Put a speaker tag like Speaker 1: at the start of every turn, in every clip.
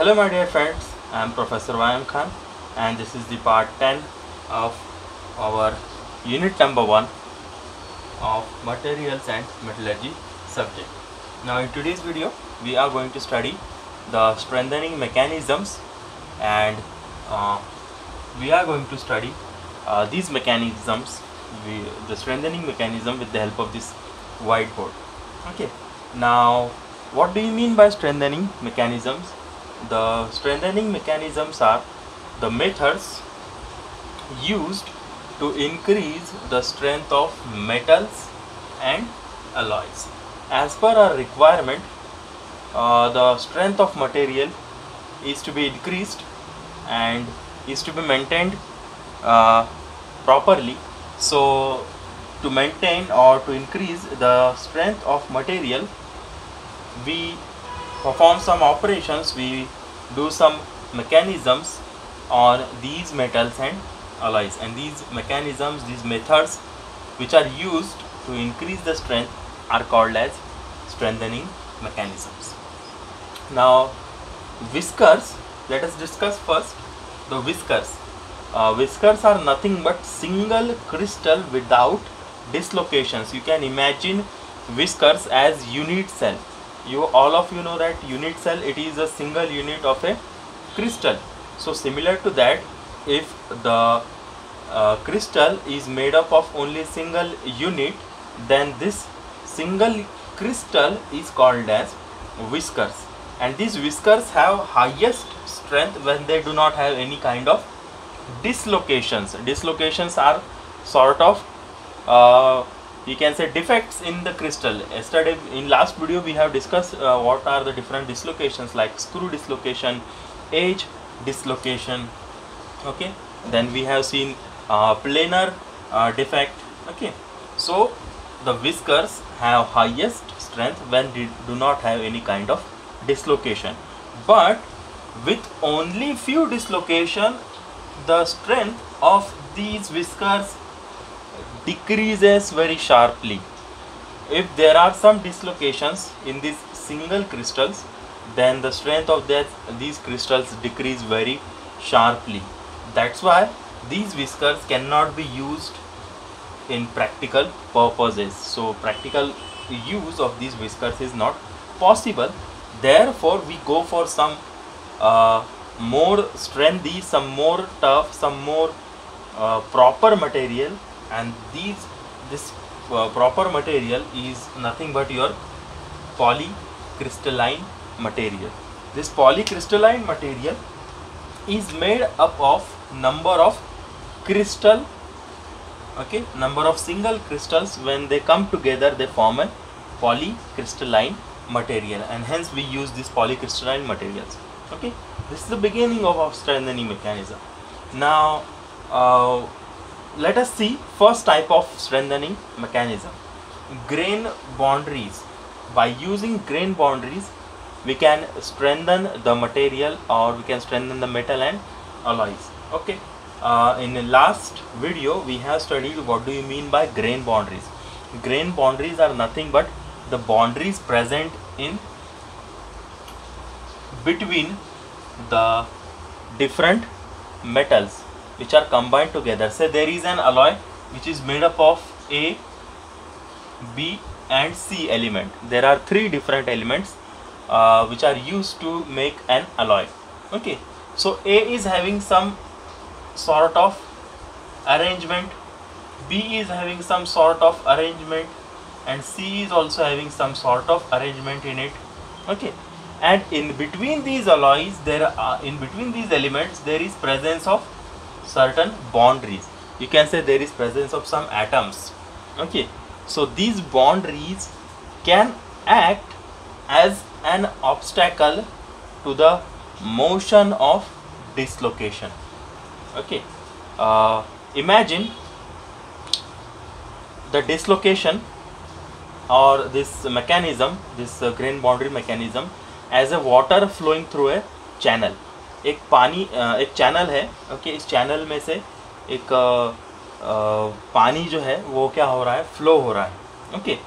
Speaker 1: Hello my dear friends, I am Professor Y.M. Khan and this is the part 10 of our unit number 1 of materials and metallurgy subject. Now in today's video we are going to study the strengthening mechanisms and we are going to study these mechanisms, the strengthening mechanism with the help of this whiteboard. Okay, now what do you mean by strengthening mechanisms? The strengthening mechanisms are the methods used to increase the strength of metals and alloys. As per our requirement, the strength of material is to be increased and is to be maintained properly. So to maintain or to increase the strength of material, we perform some operations, we do some mechanisms on these metals and alloys, and these mechanisms, these methods which are used to increase the strength are called as strengthening mechanisms. Now whiskers, let us discuss first the whiskers. Whiskers are nothing but single crystal without dislocations. You can imagine whiskers as unit cell. All of you know that unit cell, it is a single unit of a crystal. So similar to that, if the crystal is made up of only single unit, then this single crystal is called as whiskers, and these whiskers have highest strength when they do not have any kind of dislocations. Dislocations are sort of you can say defects in the crystal. Yesterday in last video we have discussed what are the different dislocations, like screw dislocation, edge dislocation. Okay, then we have seen planar defect. Okay, so the whiskers have highest strength when they do not have any kind of dislocation, but with only few dislocation, the strength of these whiskers decreases very sharply. If there are some dislocations in these single crystals, then the strength of these crystals decrease very sharply. That's why these whiskers cannot be used in practical purposes. So practical use of these whiskers is not possible. Therefore we go for some more strengthy, some more tough, some more proper material, and this proper material is nothing but your polycrystalline material. This polycrystalline material is made up of number of crystal, okay, number of single crystals. When they come together, they form a polycrystalline material, and hence we use these polycrystalline materials. Okay, this is the beginning of our strengthening mechanism. Now let us see first type of strengthening mechanism, grain boundaries. By using grain boundaries, we can strengthen the material, or we can strengthen the metal and alloys. Okay, in the last video we have studied what do you mean by grain boundaries. Grain boundaries are nothing but the boundaries present in between the different metals which are combined together. Say there is an alloy which is made up of A, B and C element. There are three different elements which are used to make an alloy. Okay, so A is having some sort of arrangement, B is having some sort of arrangement, and C is also having some sort of arrangement in it. Okay, and in between these alloys, in between these elements, there is presence of certain boundaries. You can say there is presence of some atoms. Okay, so these boundaries can act as an obstacle to the motion of dislocation. Okay, imagine the dislocation or this mechanism, this grain boundary mechanism, as a water flowing through a channel. एक channel है. Okay, इस channel में से एक पानी जो है वो क्या हो रहा है, फ्लो हो रहा है. ओके,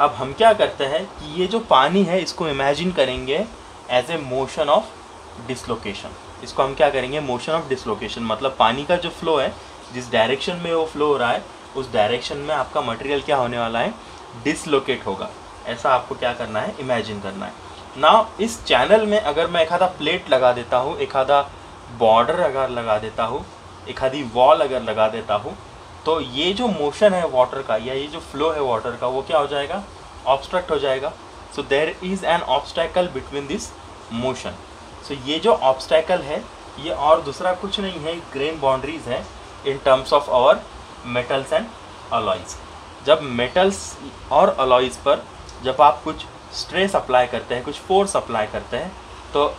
Speaker 1: अब हम क्या करते हैं कि ये जो पानी है इसको इमेजिन करेंगे as a motion of dislocation. इसको हम क्या करेंगे, मोशन ऑफ डिसलोकेशन, मतलब पानी का जो फ्लो है, जिस डायरेक्शन में वो फ्लो हो रहा है उस डायरेक्शन में आपका मटेरियल क्या होने वाला है, डिसलोकेट होगा। ऐसा आपको क्या करना है, इमेजिन करना है। ना इस चैनल में अगर मैं एक आधा प्लेट लगा देता हूँ, एक आधा बॉर्डर अगर लगा देता हूँ, एक आधी वॉल अगर लगा देता हूँ, तो ये जो मोशन है वाटर का या ये जो फ्लो है वाटर का वो क्या हो जाएगा, ऑब्स्ट्रक्ट हो जाएगा। So there is an obstacle between this motion. So ये जो ऑब्स्टैकल है ये और दूसरा कुछ नहीं है, ग्रेन बाउंड्रीज है in terms of our metals and alloys. जब मेटल्स और अलॉयज़ पर जब आप कुछ स्ट्रेस अप्लाई करते हैं, कुछ फोर्स अप्लाई करते हैं, तो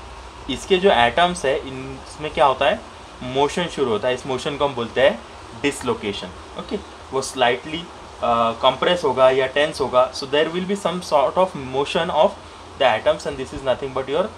Speaker 1: इसके जो एटम्स है इसमें क्या होता है, मोशन शुरू होता है। इस मोशन को हम बोलते हैं डिसलोकेशन। ओके, वो स्लाइटली कंप्रेस होगा या टेंस होगा, so there will be some sort of motion of the atoms and this is nothing but your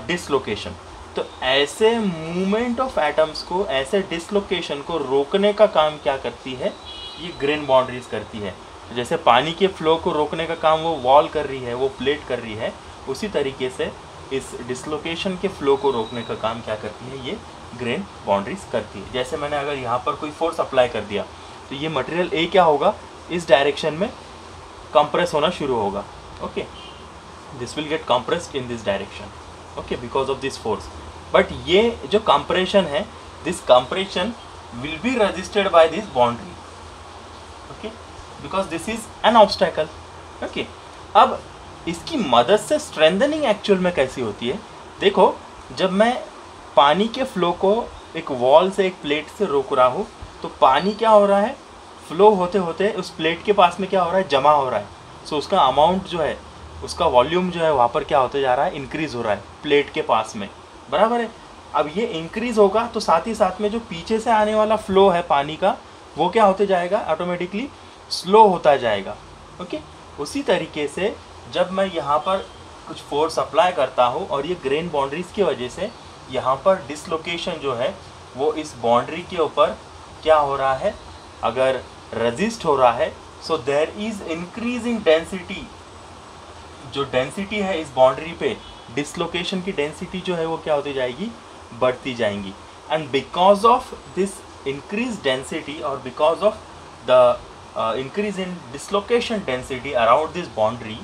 Speaker 1: dislocation. तो ऐसे मूवमेंट ऑफ एटम्स को, ऐसे डिसलोकेशन को रोकने का काम क्या करती है, ये ग्रेन बाउंड्रीज करती है। जैसे पानी के फ्लो को रोकने का काम वो वॉल कर रही है, वो प्लेट कर रही है, उसी तरीके से इस डिसलोकेशन के फ्लो को रोकने का काम क्या करती है, ये ग्रेन बाउंड्रीज करती है। जैसे मैंने अगर यहाँ पर कोई फोर्स अप्लाई कर दिया तो ये मटेरियल ए क्या होगा, इस डायरेक्शन में कंप्रेस होना शुरू होगा। Okay, this will get compressed in this direction, okay, because of this force. But ये जो कंप्रेशन है, this compression will be registered by this boundary, okay, because this is an obstacle. Okay, अब इसकी मदद से स्ट्रेंथनिंग एक्चुअल में कैसी होती है, देखो, जब मैं पानी के फ्लो को एक वॉल से, एक प्लेट से रोक रहा हूँ, तो पानी क्या हो रहा है, फ्लो होते होते उस प्लेट के पास में क्या हो रहा है, जमा हो रहा है। सो उसका अमाउंट जो है, उसका वॉल्यूम जो है वहाँ पर क्या होते जा रहा है, इंक्रीज़ हो रहा है प्लेट के पास में, बराबर है। अब ये इंक्रीज़ होगा तो साथ ही साथ में जो पीछे से आने वाला फ्लो है पानी का, वो क्या होते जाएगा, ऑटोमेटिकली स्लो होता जाएगा। ओके, उसी तरीके से जब मैं यहाँ पर कुछ फोर्स अप्लाई करता हूँ और ये ग्रेन बाउंड्रीज की वजह से यहाँ पर डिसलोकेशन जो है वो इस बाउंड्री के ऊपर क्या हो रहा है, अगर रजिस्ट हो रहा है, so there is increasing density. जो डेंसिटी है इस बाउंड्री पे, डिसलोकेशन की डेंसिटी जो है वो क्या होती जाएगी, बढ़ती जाएंगी। And because of this increase density और because of the increase in dislocation density around this boundary,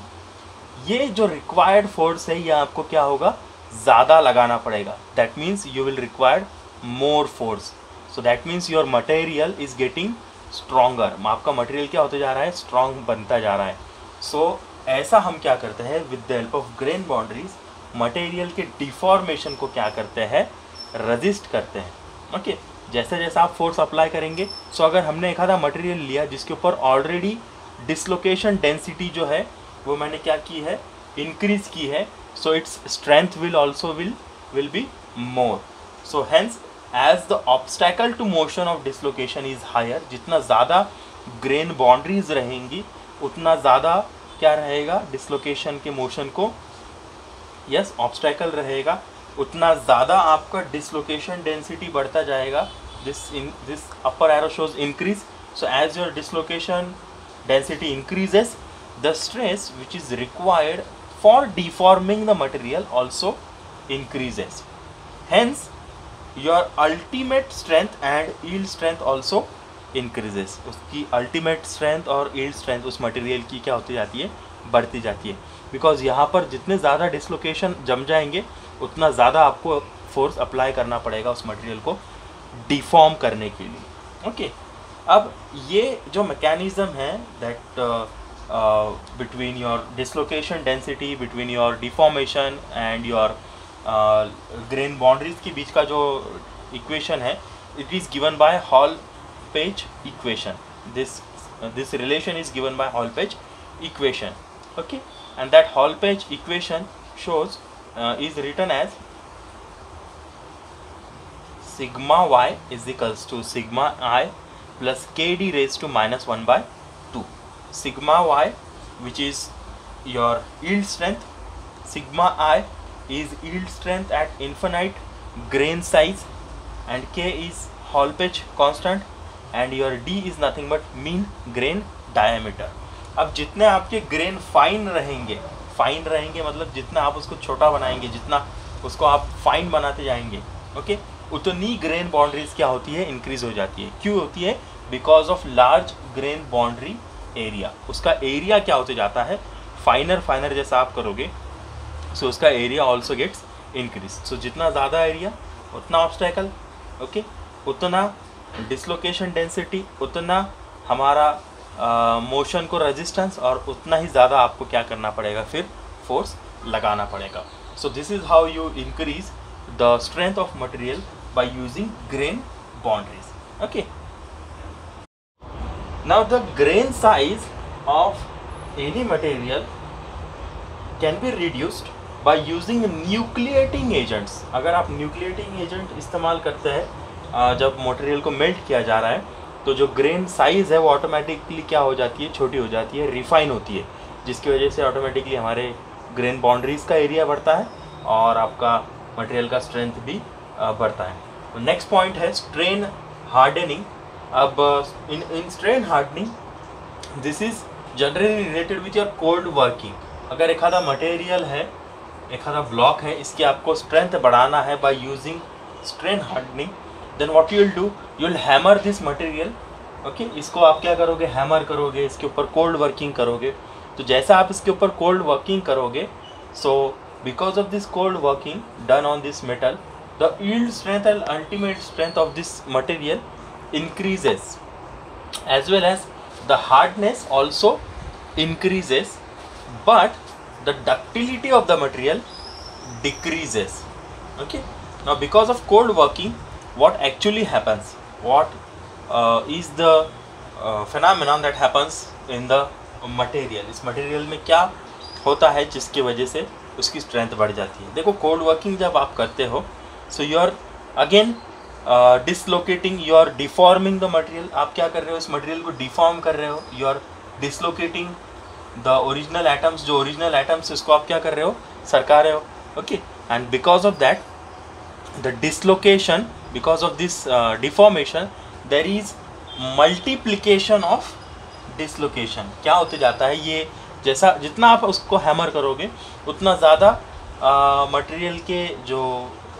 Speaker 1: ये जो रिक्वायर्ड फोर्स है ये आपको क्या होगा, ज़्यादा लगाना पड़ेगा। That means you will require more force. So that means your material is getting stronger. आपका मटेरियल क्या होते जा रहा है, स्ट्रॉन्ग बनता जा रहा है। सो ऐसा हम क्या करते हैं, with the help of grain boundaries material के डिफॉर्मेशन को क्या करते हैं, रजिस्ट करते हैं। ओके, जैसे जैसे आप फोर्स अप्लाई करेंगे, सो अगर हमने एक आधा मटेरियल लिया जिसके ऊपर ऑलरेडी डिसलोकेशन डेंसिटी जो है वो मैंने क्या की है, इंक्रीज की है, so its strength will also will be more. So hence as the obstacle to motion of dislocation is higher, जितना ज़्यादा ग्रेन बाउंड्रीज रहेंगी उतना ज़्यादा क्या रहेगा, डिसलोकेशन के मोशन को यस ऑब्स्टैकल रहेगा, उतना ज़्यादा आपका डिसलोकेशन डेंसिटी बढ़ता जाएगा। This upper arrow shows increase. So as your dislocation density increases, the stress which is required for deforming the material also increases. Hence your ultimate strength and yield strength also increases. उसकी ultimate strength और yield strength उस material की क्या होती जाती है, बढ़ती जाती है। बिकॉज यहाँ पर जितने ज़्यादा डिसलोकेशन जम जाएंगे उतना ज़्यादा आपको फोर्स अप्लाई करना पड़ेगा उस मटेरियल को डिफॉर्म करने के लिए। ओके, अब ये जो मैकेनिज़्म है that between your dislocation density, between your deformation and your grain boundaries के बीच का जो इक्वेशन है, it is given bye hall-page equation. This relation is given by hall-page equation. Okay, and that hall-page equation shows is written as sigma y is equals to sigma I plus kd raised to minus 1 by 2. Sigma y, which is your yield strength, sigma I is yield strength at infinite grain size, and k is Hall-Page constant, and your d is nothing but mean grain diameter. अब जितने आपके grain fine रहेंगे मतलब जितना आप उसको छोटा बनाएंगे, जितना उसको आप फाइन बनाते जाएंगे, ओके, उतनी ग्रेन बाउंड्रीज क्या होती है, इंक्रीज हो जाती है। क्यों होती है? Because of large grain boundary area. उसका एरिया क्या होते जाता है, फाइनर जैसा आप करोगे, सो उसका एरिया ऑल्सो गेट्स इंक्रीज। सो जितना ज़्यादा एरिया उतना ऑब्स्टेकल, ओके, उतना डिसलोकेशन डेंसिटी, उतना हमारा मोशन को रेजिस्टेंस, और उतना ही ज़्यादा आपको क्या करना पड़ेगा, फिर फोर्स लगाना पड़ेगा। So this is how you increase the strength of material by using grain boundaries, okay. Now the grain size of any material can be reduced by using nucleating agents। अगर आप nucleating agent इस्तेमाल करते हैं जब material को melt किया जा रहा है, तो जो ग्रेन साइज़ है वो ऑटोमेटिकली क्या हो जाती है, छोटी हो जाती है, रिफाइन होती है, जिसकी वजह से ऑटोमेटिकली हमारे ग्रेन बाउंड्रीज़ का एरिया बढ़ता है और आपका मटेरियल का स्ट्रेंथ भी बढ़ता है। नेक्स्ट पॉइंट है स्ट्रेन हार्डनिंग। अब in strain hardening this is generally related with your cold working. अगर एक आधा मटेरियल है, एक आधा ब्लॉक है, इसकी आपको स्ट्रेंथ बढ़ाना है by using strain hardening, then what you will do, you will hammer this material, okay. इसको आप क्या करोगे, हैमर करोगे, इसके ऊपर कोल्ड वर्किंग करोगे। तो जैसा आप इसके ऊपर कोल्ड वर्किंग करोगे, so because of this cold working done on this metal, the yield strength and ultimate strength of this material increases, as well as the hardness also increases, but the ductility of the material decreases, okay. Now because of cold working, what actually happens, what is the phenomenon that happens in the material, इस material में क्या होता है जिसकी वजह से उसकी strength बढ़ जाती है। देखो, कोल्ड वर्किंग जब आप करते हो, so you are again dislocating, you are deforming the material. आप क्या कर रहे हो, इस मटेरियल को डिफॉर्म कर रहे हो, you are dislocating the original atoms. जो ओरिजिनल एटम्स इसको आप क्या कर रहे हो, सरका रहे हो, okay. And because of that the dislocation, because of this deformation, there is multiplication of dislocation. क्या होते जाता है, ये जैसा जितना आप उसको हैमर करोगे उतना ज़्यादा मटेरियल के जो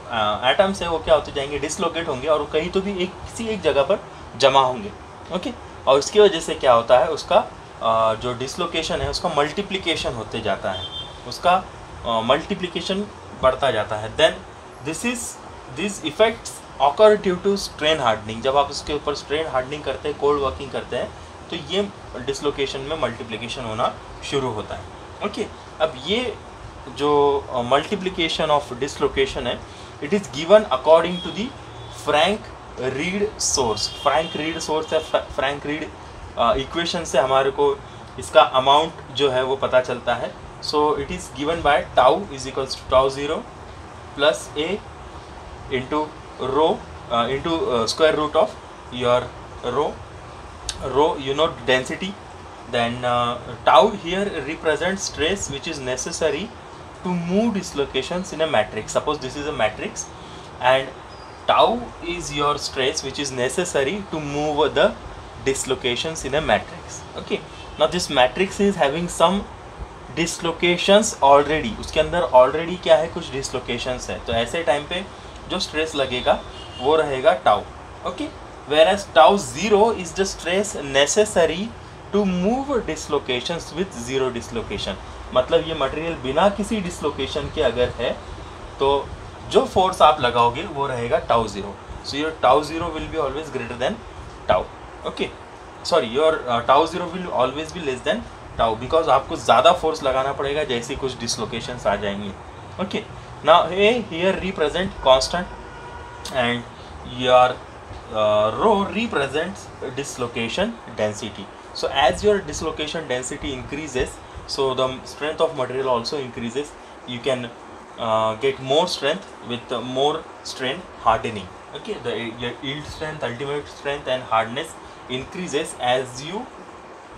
Speaker 1: एटम्स है वो क्या होते जाएंगे, डिसलोकेट होंगे, और कहीं तो भी किसी एक जगह पर जमा होंगे, ओके। और उसकी वजह से क्या होता है, उसका जो डिसलोकेशन है उसका मल्टीप्लिकेशन होते जाता है, उसका मल्टीप्लिकेशन बढ़ता जाता है। Then this effects occur due to strain hardening. जब आप उसके ऊपर स्ट्रेन हार्डनिंग करते हैं, कोल्ड वर्किंग करते हैं, तो ये डिसलोकेशन में मल्टीप्लिकेशन होना शुरू होता है, ओके। अब ये जो मल्टीप्लिकेशन ऑफ डिसलोकेशन है, it is given according to the Frank Read source. Frank Read source है, फ्रैंक रीड इक्वेशन से हमारे को इसका अमाउंट जो है वो पता चलता है। So it is given by tau is equals to tau 0 plus a into rho into square root of your rho you know density. Then tau here represents stress which is necessary to move dislocations in a matrix. Suppose this is a matrix and tau is your stress which is necessary to move the dislocations in a matrix, okay. Now this matrix is having some dislocations already, उसके अंदर already क्या है, कुछ dislocations है, तो ऐसे time पे जो stress लगेगा वो रहेगा tau, okay. Whereas tau 0 is the stress necessary to move dislocations with zero dislocation. मतलब ये मटेरियल बिना किसी डिसलोकेशन के अगर है तो जो फोर्स आप लगाओगे वो रहेगा tau 0. So your tau 0 will be always greater than tau. Okay. Sorry, your tau 0 will always be less than tau because आपको ज़्यादा फोर्स लगाना पड़ेगा जैसे कुछ डिसलोकेशंस आ जाएंगे. Okay. Now here represent constant and your rho represents dislocation density. So as your dislocation density increases, so the strength of material also increases. You can get more strength with more strain hardening. Okay, your yield strength, ultimate strength and hardness increases as you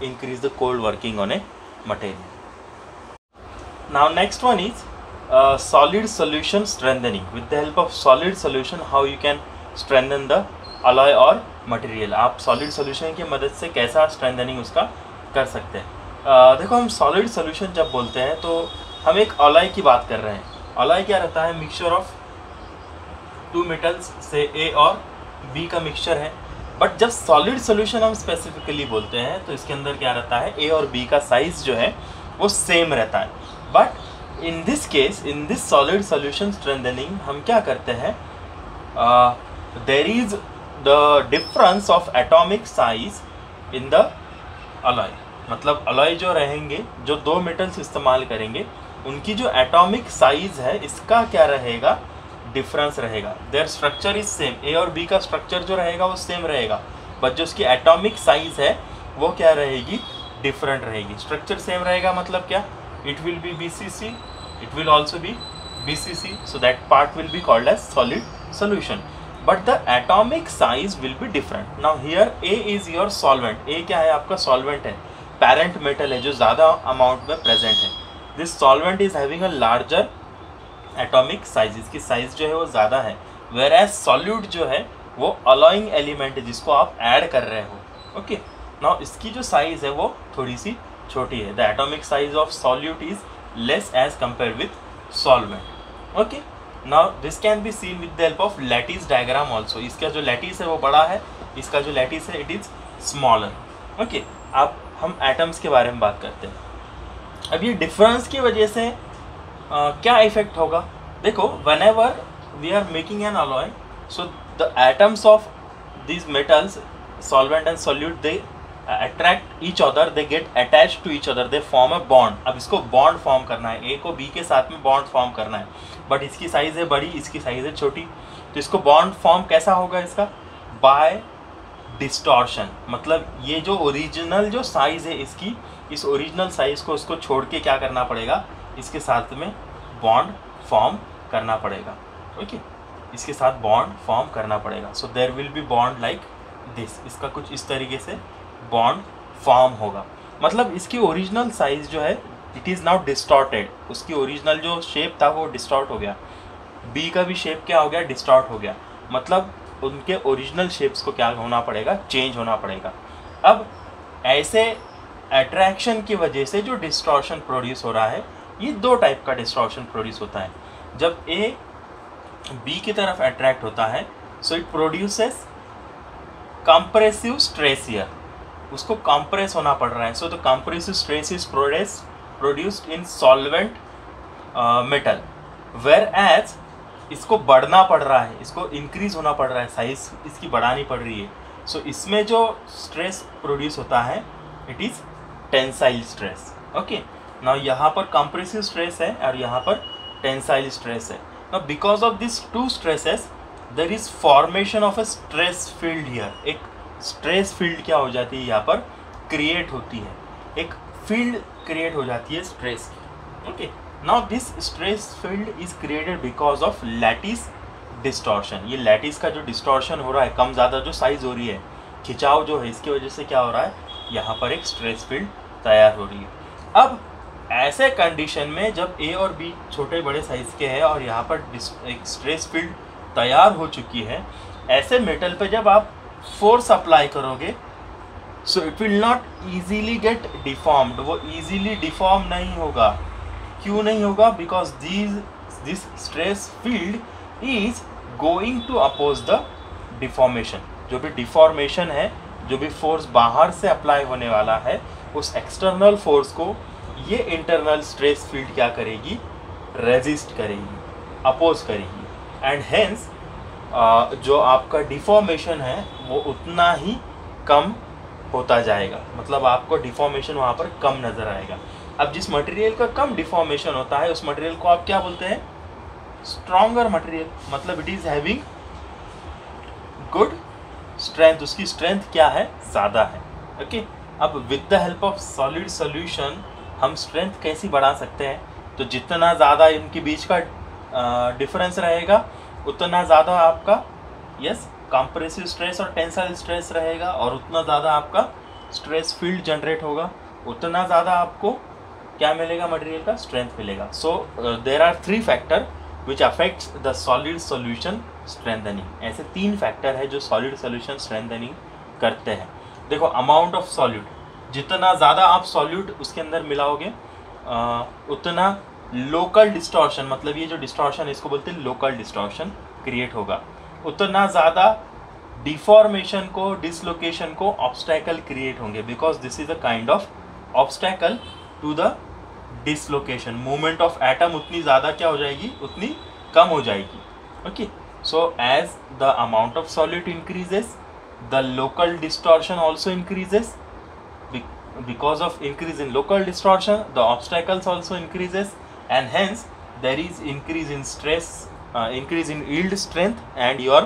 Speaker 1: increase the cold working on a material. Now next one is solid solution strengthening. With the help of solid solution, how you can strengthen the alloy और material. आप solid solution की मदद से कैसा strengthening उसका कर सकते हैं. देखो, हम सॉलिड सोल्यूशन जब बोलते हैं तो हम एक अलॉय की बात कर रहे हैं. अलॉय क्या रहता है, मिक्सचर ऑफ टू मेटल्स से ए और बी का मिक्सचर है। बट जब सॉलिड सोल्यूशन हम स्पेसिफिकली बोलते हैं तो इसके अंदर क्या रहता है, ए और बी का साइज जो है वो सेम रहता है। But in this case, in this solid solution strengthening हम क्या करते हैं, there is the difference of atomic size in the alloy. मतलब अलॉय जो रहेंगे, जो दो मेटल्स इस्तेमाल करेंगे, उनकी जो एटॉमिक साइज है इसका क्या रहेगा, डिफरेंस रहेगा। देयर स्ट्रक्चर इज सेम, ए और बी का स्ट्रक्चर जो रहेगा वो सेम रहेगा, बट जो उसकी एटॉमिक साइज है वो क्या रहेगी, डिफरेंट रहेगी। स्ट्रक्चर सेम रहेगा मतलब क्या, it will be BCC, it will also be BCC, so that part will be called as solid solution, but the atomic size will be different. Now here A is your solvent, A क्या है, आपका solvent है, parent metal है जो ज़्यादा amount में present है। This solvent is having a larger atomic size, इसकी साइज जो है वो ज़्यादा है, वेयर एज सॉल्यूट जो है वो अलॉइंग एलिमेंट है जिसको आप ऐड कर रहे हो। ओके, नाउ इसकी जो साइज है वो थोड़ी सी छोटी है। The atomic size of solute is less as compare with solvent. Okay, now this can be seen with the help of lattice diagram also. इसका जो लैटिस है वो बड़ा है, इसका जो लैटिस है इट इज़ स्मॉलर। ओके, अब हम एटम्स के बारे में बात करते हैं। अब ये डिफरेंस की वजह से क्या इफेक्ट होगा, देखो, whenever we are making an alloy, so the atoms of these metals, solvent and solute, they attract each other, they get attached to each other, they form a bond। अब इसको bond form करना है, ए को B के साथ में bond form करना है, बट इसकी साइज़ है बड़ी, इसकी साइज़ है छोटी, तो इसको बॉन्ड फॉर्म कैसा होगा इसका, बाय डिस्टॉर्शन। मतलब ये जो ओरिजिनल जो साइज़ है इसकी, इस ओरिजिनल साइज़ को उसको छोड़ के क्या करना पड़ेगा, इसके साथ में बॉन्ड फॉर्म करना पड़ेगा। ओके, इसके साथ बॉन्ड फॉर्म करना पड़ेगा। So there will be bond like this, इसका कुछ इस तरीके से बॉन्ड फॉर्म होगा। मतलब इसकी ओरिजिनल साइज जो है इट इज़ नाउ डिस्टॉर्टेड, उसकी ओरिजिनल जो शेप था वो डिस्टॉर्ट हो गया, बी का भी शेप क्या हो गया, डिस्टॉर्ट हो गया। मतलब उनके ओरिजिनल शेप्स को क्या होना पड़ेगा, चेंज होना पड़ेगा। अब ऐसे अट्रैक्शन की वजह से जो डिस्टॉर्शन प्रोड्यूस हो रहा है, ये दो टाइप का डिस्टॉर्शन प्रोड्यूस होता है। जब ए बी की तरफ अट्रैक्ट होता है, so it produces compressive stress here, उसको कंप्रेस होना पड़ रहा है। So the compressive stress is produced in solvent metal, whereas इसको बढ़ना पड़ रहा है, इसको इंक्रीज होना पड़ रहा है, साइज इसकी बढ़ानी पड़ रही है। सो इसमें जो स्ट्रेस प्रोड्यूस होता है it is tensile stress. Okay, now यहाँ पर कंप्रेसिव स्ट्रेस है और यहाँ पर टेंसाइल स्ट्रेस है। Now because of this two stresses there is formation of a stress field here. एक स्ट्रेस फील्ड क्या हो जाती है यहाँ पर, क्रिएट होती है, एक फील्ड क्रिएट हो जाती है स्ट्रेस की। Okay, now this stress field is created because of lattice distortion. ये लैटिस का जो डिस्टॉर्शन हो रहा है, कम ज़्यादा जो साइज हो रही है, खिंचाव जो है, इसकी वजह से क्या हो रहा है, यहाँ पर एक स्ट्रेस फील्ड तैयार हो रही है। अब ऐसे कंडीशन में जब ए और बी छोटे बड़े साइज के हैं और यहाँ पर एक स्ट्रेस फील्ड तैयार हो चुकी है, ऐसे मेटल पे जब आप फोर्स अप्लाई करोगे, so it will not easily get deformed, वो इजीली डिफॉर्म नहीं होगा। क्यों नहीं होगा, because this stress field is going to oppose the deformation. जो भी डिफॉर्मेशन है, जो भी फोर्स बाहर से अप्लाई होने वाला है, उस एक्सटर्नल फोर्स को ये इंटरनल स्ट्रेस फील्ड क्या करेगी, रेजिस्ट करेगी, अपोज करेगी, एंड हेंस जो आपका डिफॉर्मेशन है वो उतना ही कम होता जाएगा। मतलब आपको डिफॉर्मेशन वहाँ पर कम नज़र आएगा। अब जिस मटेरियल का कम डिफॉर्मेशन होता है उस मटेरियल को आप क्या बोलते हैं, स्ट्रॉन्गर मटेरियल। मतलब it is having good strength, उसकी स्ट्रेंथ क्या है, ज़्यादा है। ओके, अब with the help of solid solution हम स्ट्रेंथ कैसी बढ़ा सकते हैं, तो जितना ज़्यादा इनके बीच का डिफरेंस रहेगा उतना ज़्यादा आपका कंप्रेसिव स्ट्रेस और टेंसाइल स्ट्रेस रहेगा, और उतना ज़्यादा आपका स्ट्रेस फील्ड जनरेट होगा, उतना ज़्यादा आपको क्या मिलेगा, मटेरियल का स्ट्रेंथ मिलेगा। So there are 3 factor which affects the solid solution strengthening. ऐसे 3 फैक्टर है जो सॉलिड सोल्यूशन स्ट्रेंथनिंग करते हैं। देखो, अमाउंट ऑफ सॉल्यूट, जितना ज़्यादा आप सॉल्यूट उसके अंदर मिलाओगे उतना लोकल डिस्टॉर्शन, मतलब ये जो डिस्टॉर्शन इसको बोलते हैं लोकल डिस्टॉर्शन क्रिएट होगा, उतना ज़्यादा डिफॉर्मेशन को, डिसलोकेशन को ऑब्स्टैकल क्रिएट होंगे, because this is a kind of obstacle to the dislocation. Movement of atom उतनी ज़्यादा क्या हो जाएगी, उतनी कम हो जाएगी। Okay, so as the amount of solid increases, the local distortion also increases. Because of increase in local distortion, the obstacles also increases, and hence there is increase in stress, increase in yield strength and your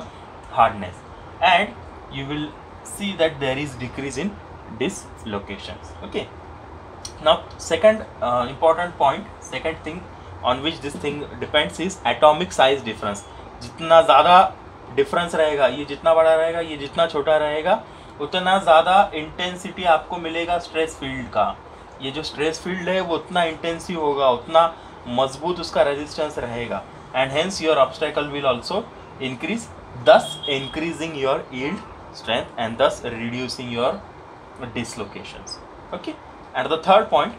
Speaker 1: hardness, and you will see that there is decrease in dislocations. Okay, now second important point, second thing on which this thing depends is atomic size difference. जितना ज़्यादा difference रहेगा, ये जितना बड़ा रहेगा, ये जितना छोटा रहेगा, उतना ज़्यादा इंटेंसिटी आपको मिलेगा स्ट्रेस फील्ड का। ये जो स्ट्रेस फील्ड है वो उतना इंटेंसिव होगा, उतना मजबूत उसका रेजिस्टेंस रहेगा, and hence your obstacle will also increase, thus increasing your yield strength and thus reducing your dislocations. Okay, and the third point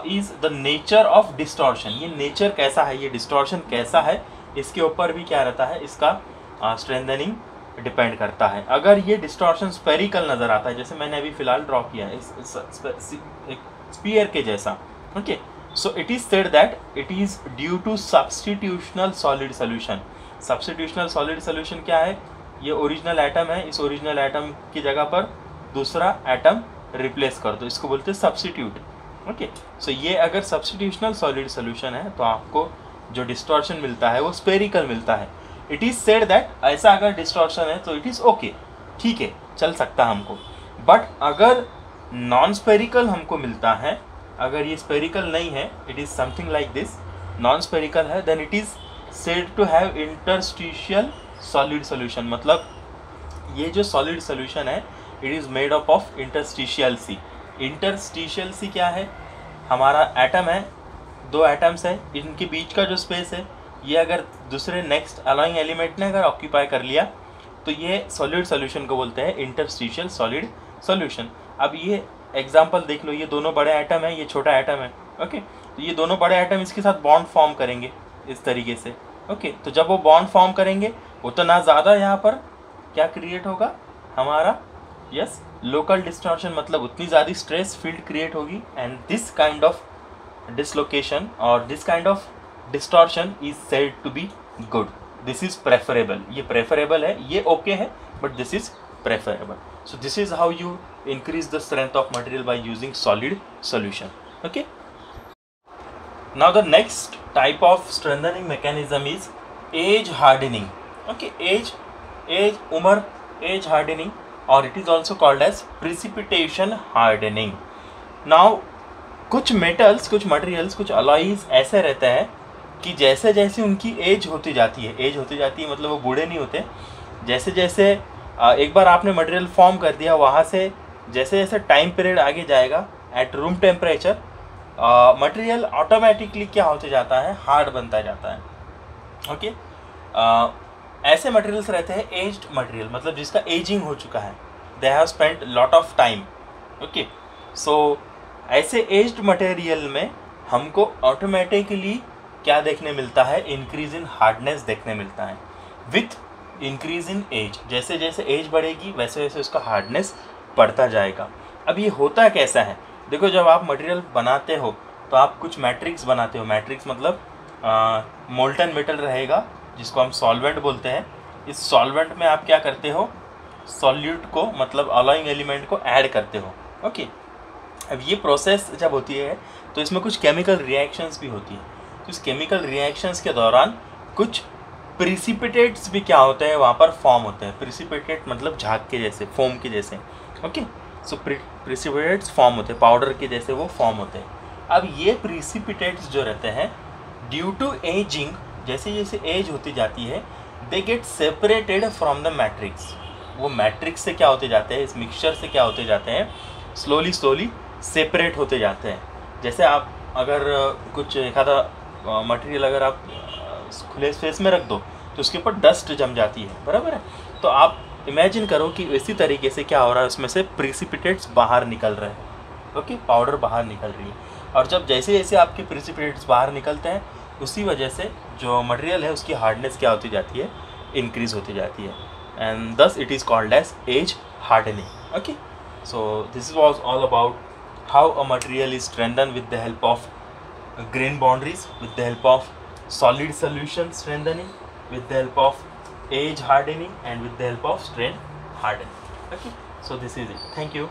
Speaker 1: is the nature of distortion. ये nature कैसा है, ये डिस्टॉर्शन कैसा है, इसके ऊपर भी क्या रहता है, इसका स्ट्रेंथनिंग डिपेंड करता है। अगर ये डिस्टॉर्शन स्फेरिकल नज़र आता है, जैसे मैंने अभी फिलहाल ड्रॉ किया है एक स्पीयर के जैसा, okay, so it is said that it is due to substitutional solid solution. Substitutional solid solution क्या है, ये ओरिजिनल एटम है, इस ओरिजिनल एटम की जगह पर दूसरा एटम रिप्लेस कर दो, इसको बोलते हैं सब्स्टिट्यूट। ओके, सो ये अगर सब्स्टिट्यूशनल सॉलिड सोल्यूशन है तो आपको जो डिस्टॉर्शन मिलता है वो स्फेरिकल मिलता है। इट इज़ सेड दैट ऐसा अगर डिस्टॉर्शन है तो इट इज़ ओके, ठीक है, चल सकता है हमको। बट अगर नॉन स्फेरिकल हमको मिलता है, अगर ये स्फेरिकल नहीं है, it is something like this, non spherical है, then it is said to have interstitial solid solution. मतलब ये जो सॉलिड सोल्यूशन है it is made up of interstitial C. Interstitial C क्या है, हमारा एटम है, दो एटम्स है, इनके बीच का जो स्पेस है ये अगर दूसरे नेक्स्ट अलाइंग एलिमेंट ने अगर ऑक्यूपाई कर लिया तो ये सॉलिड सॉल्यूशन को बोलते हैं इंटरस्टिशियल सॉलिड सॉल्यूशन। अब ये एग्जांपल देख लो, ये दोनों बड़े एटम है, ये छोटा एटम है। ओके, तो ये दोनों बड़े एटम इसके साथ बॉन्ड फॉर्म करेंगे इस तरीके से। ओके, तो जब वो बॉन्ड फॉर्म करेंगे उतना ज़्यादा यहाँ पर क्या क्रिएट होगा हमारा, यस, लोकल डिस्टॉर्शन, मतलब उतनी ज़्यादा स्ट्रेस फील्ड क्रिएट होगी, and this kind of dislocation और this kind of distortion is said to be good, this is preferable. ये प्रेफरेबल है, ये ओके है, but this is preferable. So this is how you increase the strength of material by using solid solution. Okay, now the next type of strengthening mechanism is age hardening. Okay, age उम्र, age hardening, और it is also called as precipitation hardening. Now कुछ metals, कुछ materials, कुछ alloys ऐसे रहते हैं कि जैसे जैसे उनकी एज होती जाती है, मतलब वो बूढ़े नहीं होते, जैसे जैसे एक बार आपने मटेरियल फॉर्म कर दिया, वहाँ से जैसे जैसे टाइम पीरियड आगे जाएगा at room temperature, material automatically क्या होते जाता है, हार्ड बनता जाता है। ओके, ऐसे मटेरियल्स रहते हैं एज्ड मटेरियल, मतलब जिसका एजिंग हो चुका है, they have spent lot of time. Okay, so ऐसे एज्ड मटेरियल में हमको ऑटोमेटिकली क्या देखने मिलता है, इंक्रीज इन हार्डनेस देखने मिलता है विथ इंक्रीज इन एज। जैसे जैसे एज बढ़ेगी वैसे वैसे उसका हार्डनेस बढ़ता जाएगा। अब ये होता कैसा है, देखो, जब आप मटेरियल बनाते हो तो आप कुछ मैट्रिक्स बनाते हो, मैट्रिक्स मतलब मोल्टन मेटल रहेगा जिसको हम सॉल्वेंट बोलते हैं। इस सॉल्वेंट में आप क्या करते हो, सॉल्यूट को, मतलब अलॉइंग एलिमेंट को ऐड करते हो। ओके, अब ये प्रोसेस जब होती है तो इसमें कुछ केमिकल रिएक्शंस भी होती है। तो इस केमिकल रिएक्शंस के दौरान कुछ प्रिसिपिटेट्स भी क्या होते हैं वहाँ पर फॉर्म होते हैं। प्रिसिपिटेट मतलब झाग के जैसे, फोम के जैसे। ओके, सो प्रिसिपिटेट्स फॉर्म होते हैं, पाउडर के जैसे वो फॉर्म होते हैं। अब ये प्रिसिपिटेट्स जो रहते हैं ड्यू टू एजिंग, जैसे जैसे एज होती जाती है, they get separated from the matrix. वो मैट्रिक्स से क्या होते जाते हैं, इस मिक्सचर से क्या होते जाते हैं, स्लोली सेपरेट होते जाते हैं। जैसे आप अगर कुछ एक आधा मटेरियल अगर आप खुले स्पेस में रख दो तो उसके ऊपर डस्ट जम जाती है, बराबर है। तो आप इमेजिन करो कि इसी तरीके से क्या हो रहा है, उसमें से प्रिसिपिटेट्स बाहर निकल रहे हैं। ओके, पाउडर बाहर निकल रही है। और जब जैसे जैसे आपके प्रिसिपिटेट्स बाहर निकलते हैं, उसी वजह से जो मटेरियल है उसकी हार्डनेस क्या होती जाती है, इंक्रीज होती जाती है, and thus it is called as age hardening. Okay, so this was all about how a material is strengthen with the help of grain boundaries, with the help of solid solution strengthening, with the help of edge hardening, and with the help of strain hardening. Okay, so this is it. Thank you.